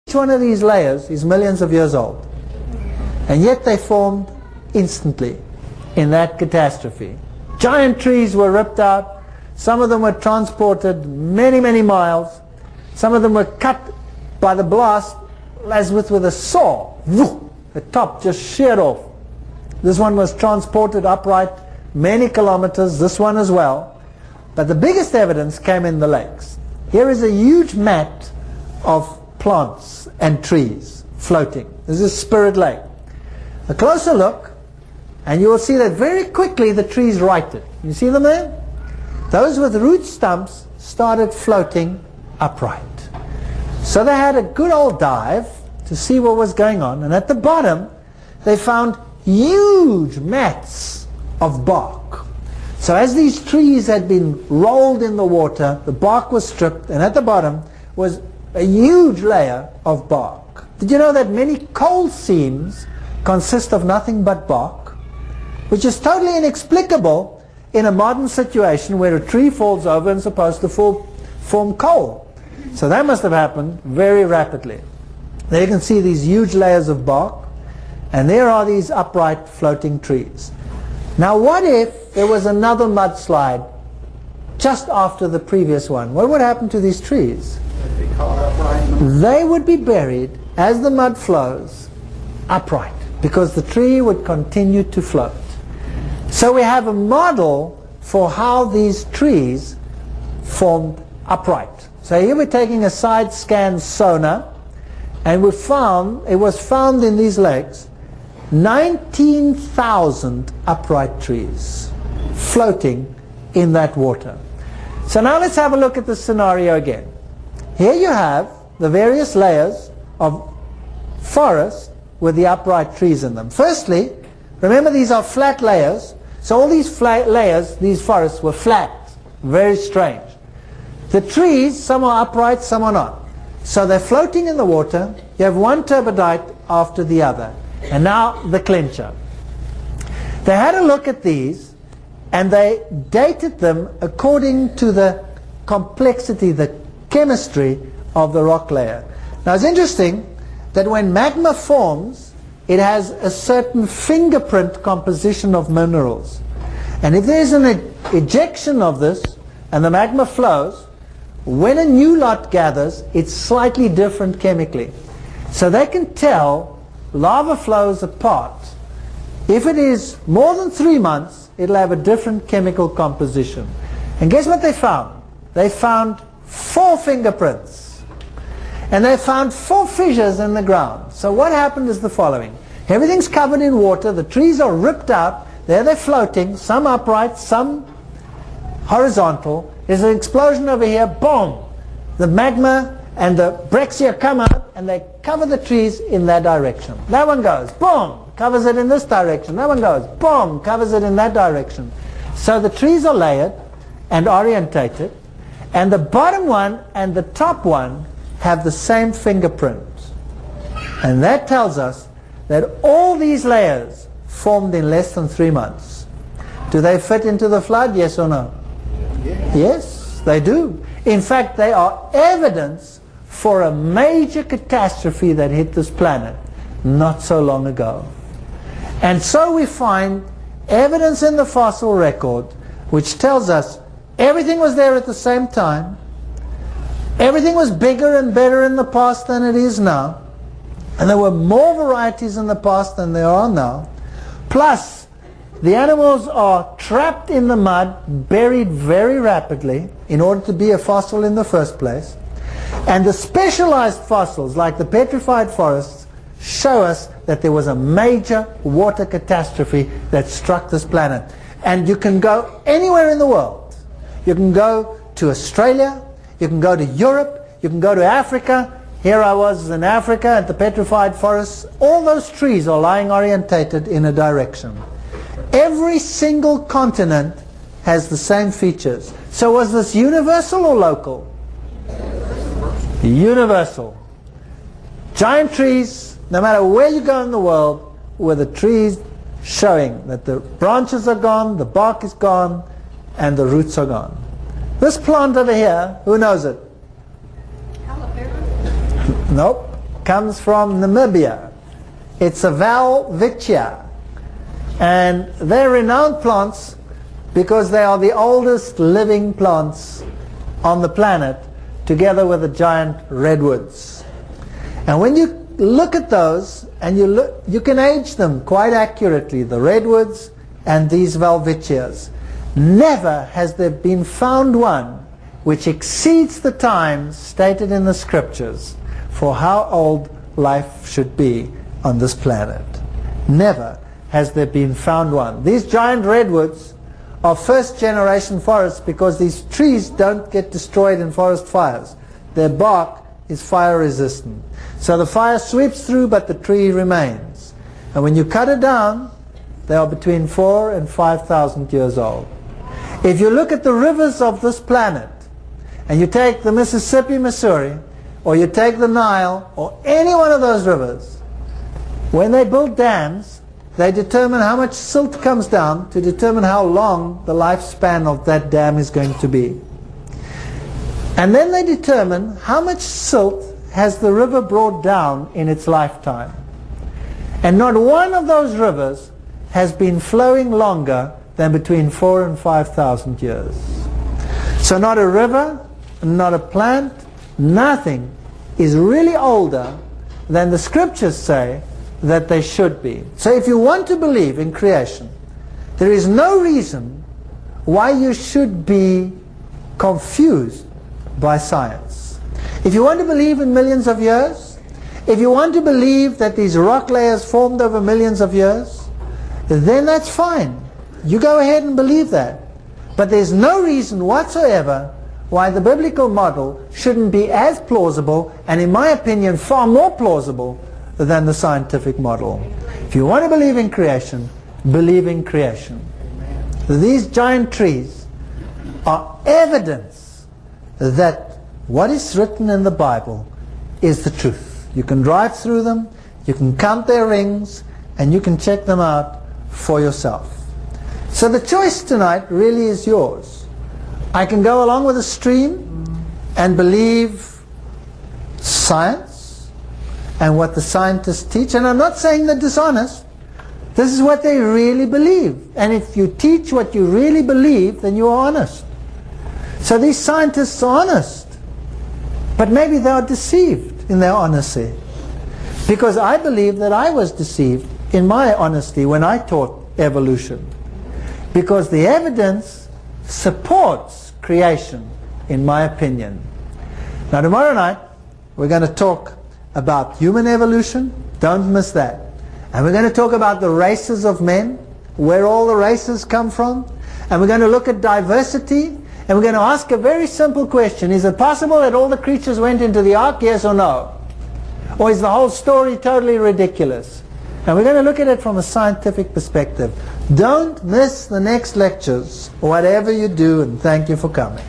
Each one of these layers is millions of years old. And yet they formed instantly in that catastrophe. Giant trees were ripped out. Some of them were transported many, many miles. Some of them were cut by the blast as with a saw. The top just sheared off. This one was transported upright many kilometers, this one as well. But the biggest evidence came in the lakes. Here is a huge mat of plants and trees floating. This is Spirit Lake. A closer look, and you will see that very quickly the trees righted. You see them there? Those with root stumps started floating upright. So they had a good old dive to see what was going on, and at the bottom they found huge mats of bark. So as these trees had been rolled in the water, the bark was stripped, and at the bottom was a huge layer of bark. Did you know that many coal seams consist of nothing but bark? Which is totally inexplicable in a modern situation where a tree falls over and is supposed to form coal. So that must have happened very rapidly. There you can see these huge layers of bark, and there are these upright floating trees. Now what if there was another mudslide just after the previous one? What would happen to these trees? They'd be caught upright. They would be buried as the mud flows upright, because the tree would continue to float. So we have a model for how these trees formed upright. So here we're taking a side scan sonar, and we found, it was found in these lakes, 19,000 upright trees floating in that water. So now let's have a look at the scenario again. Here you have the various layers of forest with the upright trees in them. Firstly, remember these are flat layers, so all these flat layers, these forests were flat. Very strange. The trees, some are upright, some are not. So they're floating in the water. You have one turbidite after the other. And now the clincher. They had a look at these, and they dated them according to the complexity, the chemistry of the rock layer. Now it's interesting that when magma forms, it has a certain fingerprint composition of minerals. And if there's an ejection of this and the magma flows, when a new lot gathers, it's slightly different chemically. So they can tell lava flows apart. If it is more than 3 months, it'll have a different chemical composition. And guess what they found? They found 4 fingerprints. And they found 4 fissures in the ground. So what happened is the following. Everything's covered in water. The trees are ripped out. There they're floating, some upright, some horizontal. There's an explosion over here. Boom! The magma and the brexia come out, and they cover the trees in that direction. That one goes, boom! Covers it in this direction. That one goes, boom! Covers it in that direction. So the trees are layered and orientated, and the bottom one and the top one have the same fingerprint. And that tells us that all these layers formed in less than 3 months. Do they fit into the flood, yes or no? Yes. Yes, they do. In fact, they are evidence for a major catastrophe that hit this planet not so long ago. And so we find evidence in the fossil record which tells us everything was there at the same time. Everything was bigger and better in the past than it is now. And there were more varieties in the past than there are now. Plus, the animals are trapped in the mud, buried very rapidly in order to be a fossil in the first place. And the specialized fossils, like the petrified forests, show us that there was a major water catastrophe that struck this planet. And you can go anywhere in the world. You can go to Australia, you can go to Europe, you can go to Africa. Here I was in Africa at the petrified forests. All those trees are lying orientated in a direction. Every single continent has the same features. So was this universal or local? Universal. Giant trees, no matter where you go in the world, were the trees showing that the branches are gone, the bark is gone, and the roots are gone. This plant over here, who knows it? Calaveras? Nope. comes from Namibia. It's a Welwitschia. And they're renowned plants because they are the oldest living plants on the planet, together with the giant redwoods. And when you look at those, and you can age them quite accurately, the redwoods and these Welwitschias. Never has there been found one which exceeds the time stated in the scriptures for how old life should be on this planet. Never has there been found one. These giant redwoods are first generation forests because these trees don't get destroyed in forest fires. Their bark is fire resistant. So the fire sweeps through, but the tree remains. And when you cut it down, they are between 4,000 and 5,000 years old. If you look at the rivers of this planet, and you take the Mississippi, Missouri, or you take the Nile, or any one of those rivers, when they build dams, they determine how much silt comes down to determine how long the lifespan of that dam is going to be. And then they determine how much silt has the river brought down in its lifetime. And not one of those rivers has been flowing longer than between 4,000 and 5,000 years. So not a river, not a plant, nothing is really older than the scriptures say that they should be. So if you want to believe in creation, there is no reason why you should be confused by science. If you want to believe in millions of years, if you want to believe that these rock layers formed over millions of years, then that's fine. You go ahead and believe that. But there's no reason whatsoever why the biblical model shouldn't be as plausible, and in my opinion far more plausible than the scientific model. If you want to believe in creation, believe in creation. These giant trees are evidence that what is written in the Bible is the truth. You can drive through them, you can count their rings, and you can check them out for yourself. So the choice tonight really is yours. I can go along with the stream and believe science and what the scientists teach, and I'm not saying they're dishonest. This is what they really believe, and if you teach what you really believe, then you are honest. So these scientists are honest, but maybe they are deceived in their honesty, because I believe that I was deceived in my honesty when I taught evolution, because the evidence supports creation, in my opinion. Now tomorrow night we're going to talk about human evolution. Don't miss that. And we're going to talk about the races of men, where all the races come from, and we're going to look at diversity, and we're going to ask a very simple question. Is it possible that all the creatures went into the ark, yes or no? Or is the whole story totally ridiculous? And we're going to look at it from a scientific perspective. Don't miss the next lectures, whatever you do, and thank you for coming.